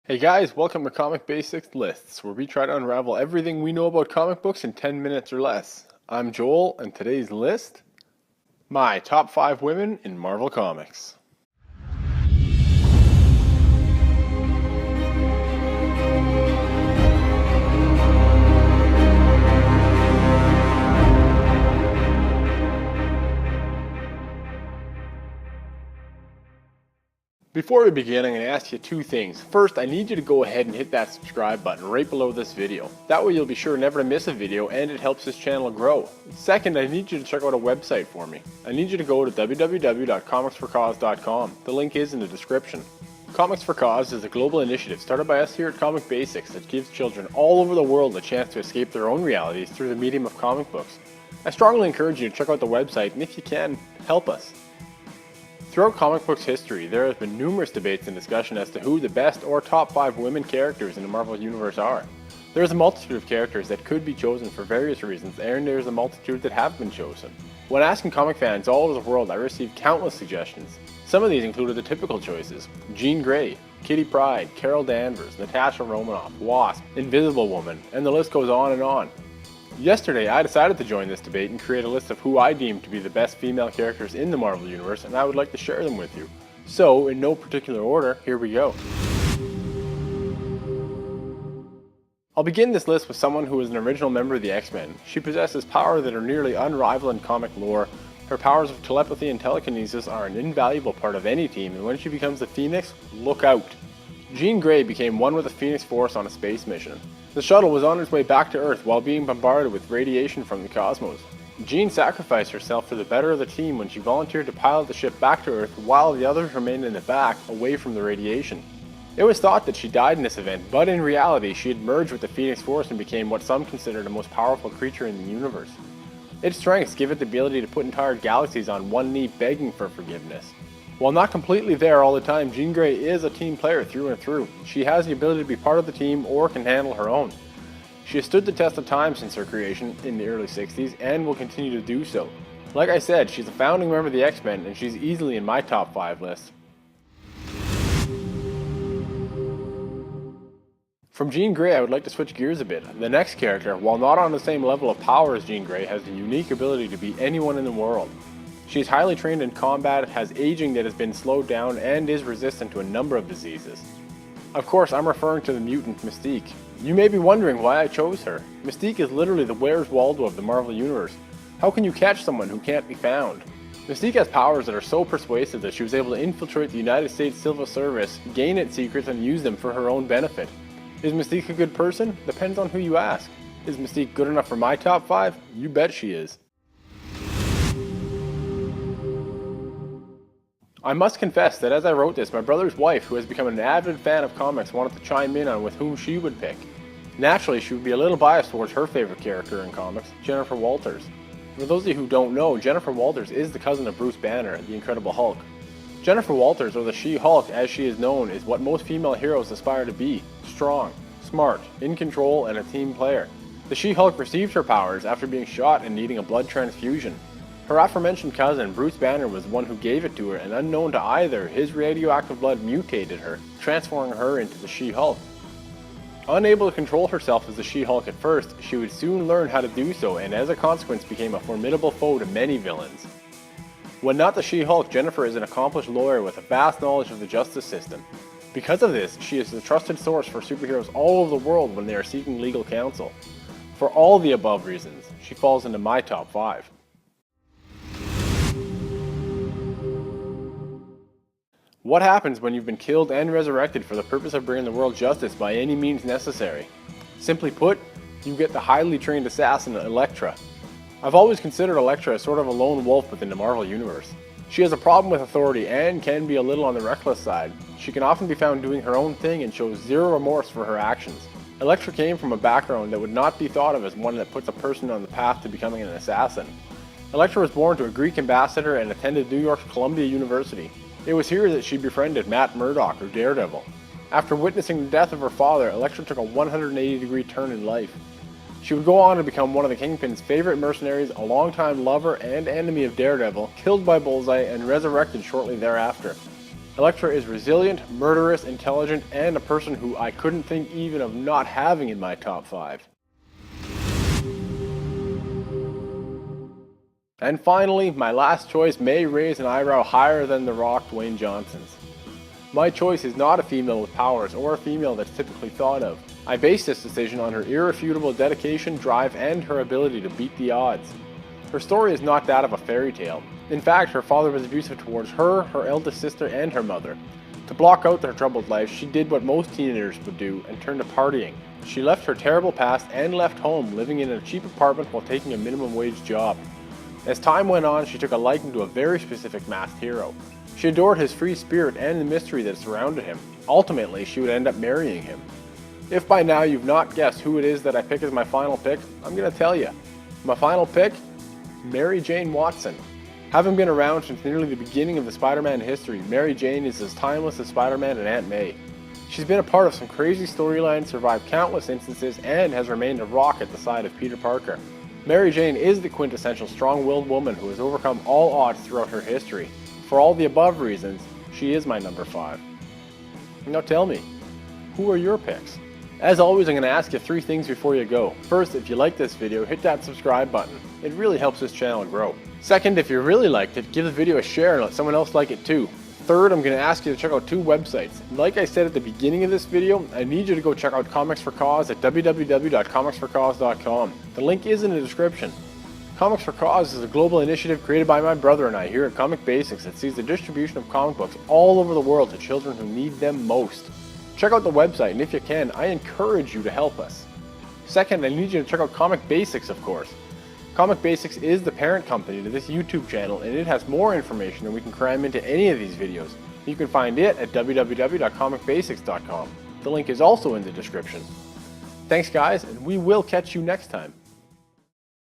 Hey guys, welcome to Comic Basics Lists, where we try to unravel everything we know about comic books in 10 minutes or less. I'm Joel, and today's list: my top 5 women in Marvel Comics. Before we begin, I'm going to ask you two things. First, I need you to go ahead and hit that subscribe button right below this video. That way you'll be sure never to miss a video and it helps this channel grow. Second, I need you to check out a website for me. I need you to go to www.comicsforcause.com. The link is in the description. Comics for Cause is a global initiative started by us here at Comic Basics that gives children all over the world a chance to escape their own realities through the medium of comic books. I strongly encourage you to check out the website, and if you can, help us. Throughout comic books history, there has been numerous debates and discussion as to who the best or top 5 women characters in the Marvel Universe are. There is a multitude of characters that could be chosen for various reasons, and there is a multitude that have been chosen. When asking comic fans all over the world, I received countless suggestions. Some of these included the typical choices: Jean Grey, Kitty Pryde, Carol Danvers, Natasha Romanoff, Wasp, Invisible Woman, and the list goes on and on. Yesterday, I decided to join this debate and create a list of who I deem to be the best female characters in the Marvel Universe, and I would like to share them with you. So, in no particular order, here we go. I'll begin this list with someone who is an original member of the X-Men. She possesses powers that are nearly unrivaled in comic lore. Her powers of telepathy and telekinesis are an invaluable part of any team, and when she becomes the Phoenix, look out! Jean Grey became one with the Phoenix Force on a space mission. The shuttle was on its way back to Earth while being bombarded with radiation from the cosmos. Jean sacrificed herself for the better of the team when she volunteered to pilot the ship back to Earth while the others remained in the back, away from the radiation. It was thought that she died in this event, but in reality she had merged with the Phoenix Force and became what some consider the most powerful creature in the universe. Its strengths give it the ability to put entire galaxies on one knee begging for forgiveness. While not completely there all the time, Jean Grey is a team player through and through. She has the ability to be part of the team or can handle her own. She has stood the test of time since her creation in the early 60s and will continue to do so. Like I said, she's a founding member of the X-Men, and she's easily in my top 5 list. From Jean Grey, I would like to switch gears a bit. The next character, while not on the same level of power as Jean Grey, has the unique ability to beat anyone in the world. She is highly trained in combat, has aging that has been slowed down, and is resistant to a number of diseases. Of course, I'm referring to the mutant Mystique. You may be wondering why I chose her. Mystique is literally the Where's Waldo of the Marvel Universe. How can you catch someone who can't be found? Mystique has powers that are so persuasive that she was able to infiltrate the United States Civil Service, gain its secrets, and use them for her own benefit. Is Mystique a good person? Depends on who you ask. Is Mystique good enough for my top 5? You bet she is. I must confess that as I wrote this, my brother's wife, who has become an avid fan of comics, wanted to chime in on with whom she would pick. Naturally, she would be a little biased towards her favorite character in comics, Jennifer Walters. For those of you who don't know, Jennifer Walters is the cousin of Bruce Banner, the Incredible Hulk. Jennifer Walters, or the She-Hulk as she is known, is what most female heroes aspire to be: strong, smart, in control, and a team player. The She-Hulk received her powers after being shot and needing a blood transfusion. Her aforementioned cousin, Bruce Banner, was the one who gave it to her, and unknown to either, his radioactive blood mutated her, transforming her into the She-Hulk. Unable to control herself as the She-Hulk at first, she would soon learn how to do so, and as a consequence became a formidable foe to many villains. When not the She-Hulk, Jennifer is an accomplished lawyer with a vast knowledge of the justice system. Because of this, she is the trusted source for superheroes all over the world when they are seeking legal counsel. For all the above reasons, she falls into my top 5. What happens when you've been killed and resurrected for the purpose of bringing the world justice by any means necessary? Simply put, you get the highly trained assassin Elektra. I've always considered Elektra as sort of a lone wolf within the Marvel Universe. She has a problem with authority and can be a little on the reckless side. She can often be found doing her own thing and shows zero remorse for her actions. Elektra came from a background that would not be thought of as one that puts a person on the path to becoming an assassin. Elektra was born to a Greek ambassador and attended New York's Columbia University. It was here that she befriended Matt Murdock, or Daredevil. After witnessing the death of her father, Elektra took a 180-degree turn in life. She would go on to become one of the Kingpin's favorite mercenaries, a longtime lover and enemy of Daredevil, killed by Bullseye, and resurrected shortly thereafter. Elektra is resilient, murderous, intelligent, and a person who I couldn't think even of not having in my top 5. And finally, my last choice may raise an eyebrow higher than The Rock Dwayne Johnson's. My choice is not a female with powers or a female that's typically thought of. I base this decision on her irrefutable dedication, drive, and her ability to beat the odds. Her story is not that of a fairy tale. In fact, her father was abusive towards her, her eldest sister, and her mother. To block out their troubled life, she did what most teenagers would do and turned to partying. She left her terrible past and left home, living in a cheap apartment while taking a minimum wage job. As time went on, she took a liking to a very specific masked hero. She adored his free spirit and the mystery that surrounded him. Ultimately, she would end up marrying him. If by now you've not guessed who it is that I pick as my final pick, I'm going to tell you. My final pick? Mary Jane Watson. Having been around since nearly the beginning of the Spider-Man history, Mary Jane is as timeless as Spider-Man and Aunt May. She's been a part of some crazy storylines, survived countless instances, and has remained a rock at the side of Peter Parker. Mary Jane is the quintessential strong-willed woman who has overcome all odds throughout her history. For all the above reasons, she is my number 5. Now tell me, who are your picks? As always, I'm going to ask you 3 things before you go. First, if you like this video, hit that subscribe button. It really helps this channel grow. Second, if you really liked it, give the video a share and let someone else like it too. Third, I'm going to ask you to check out 2 websites. Like I said at the beginning of this video, I need you to go check out Comics for Cause at www.comicsforcause.com. The link is in the description. Comics for Cause is a global initiative created by my brother and I here at Comic Basics that sees the distribution of comic books all over the world to children who need them most. Check out the website, and if you can, I encourage you to help us. Second, I need you to check out Comic Basics, of course. Comic Basics is the parent company to this YouTube channel, and it has more information than we can cram into any of these videos. You can find it at www.comicbasics.com. The link is also in the description. Thanks guys, and we will catch you next time.